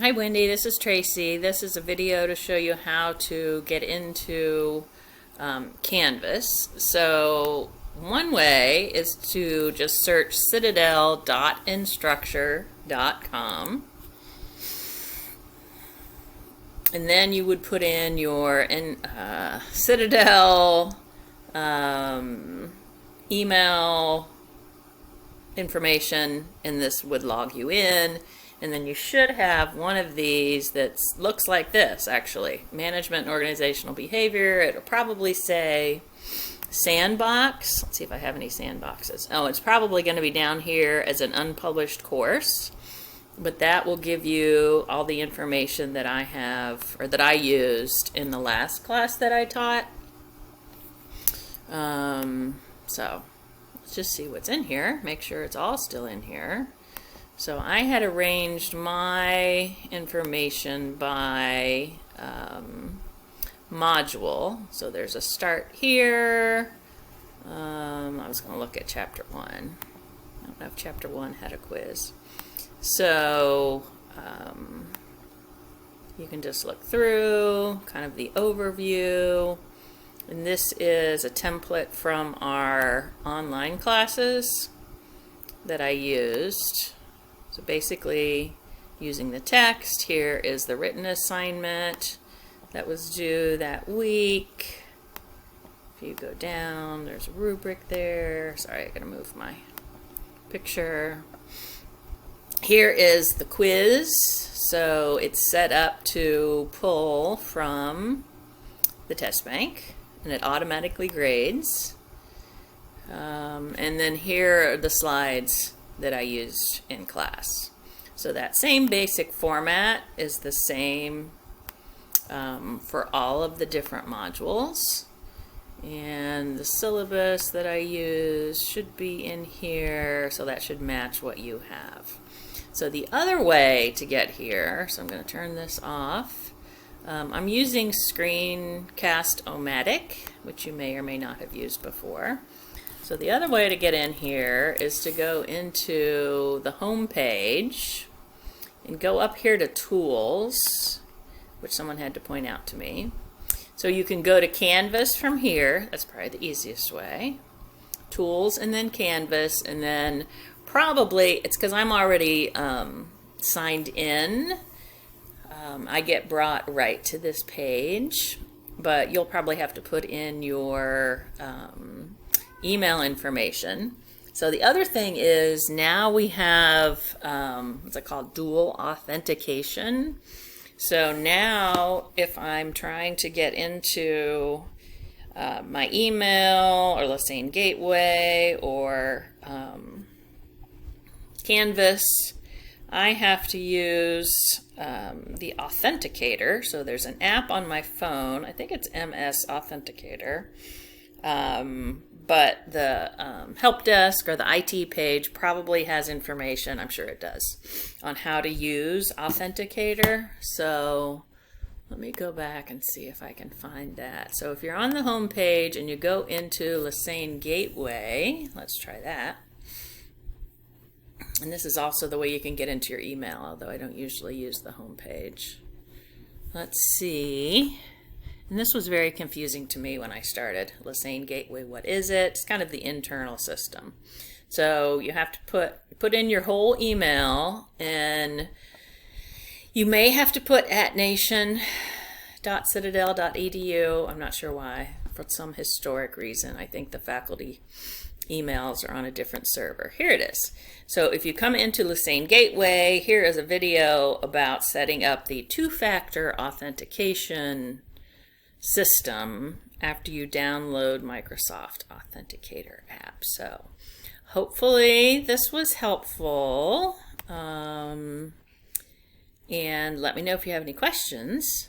Hi Wendy, this is Tracy. This is a video to show you how to get into Canvas. So one way is to just search citadel.instructure.com, and then you would put in your Citadel email information, and this would log you in. And then you should have one of these that looks like this, actually. Management and Organizational Behavior. It'll probably say Sandbox. Let's see if I have any sandboxes. Oh, it's probably going to be down here as an unpublished course. But that will give you all the information that I have, or that I used in the last class that I taught. So let's just see what's in here. Make sure it's all still in here. So I had arranged my information by module. So there's a start here. I was going to look at chapter 1. I don't know if chapter 1 had a quiz. So you can just look through kind of the overview. And this is a template from our online classes that I used. So basically, using the text, here is the written assignment that was due that week. If you go down, there's a rubric there. Sorry, I gotta move my picture. Here is the quiz. So it's set up to pull from the test bank, and it automatically grades. And then here are the slides that I used in class. So that same basic format is the same for all of the different modules. And the syllabus that I used should be in here, so that should match what you have. So the other way to get here, so I'm going to turn this off. I'm using Screencast-O-Matic, which you may or may not have used before. So the other way to get in here is to go into the home page and go up here to Tools, which someone had to point out to me. So you can go to Canvas from here. That's probably the easiest way. Tools and then Canvas, and then probably, it's because I'm already signed in, I get brought right to this page, but you'll probably have to put in your email information. So the other thing is, now we have what's it called, dual authentication. So now if I'm trying to get into my email, or let's say in Gateway, or Canvas, I have to use the Authenticator. So there's an app on my phone, I think it's MS Authenticator. But the help desk or the IT page probably has information, I'm sure it does, on how to use Authenticator. So let me go back and see if I can find that. So if you're on the home page and you go into Lesane Gateway, let's try that. And this is also the way you can get into your email, although I don't usually use the home page. Let's see. And this was very confusing to me when I started. Lesane Gateway, what is it? It's kind of the internal system. So you have to put in your whole email, and you may have to put @nation.citadel.edu. I'm not sure why. For some historic reason, I think the faculty emails are on a different server. Here it is. So if you come into Lesane Gateway, here is a video about setting up the two-factor authentication system after you download Microsoft Authenticator app. So hopefully this was helpful, and let me know if you have any questions.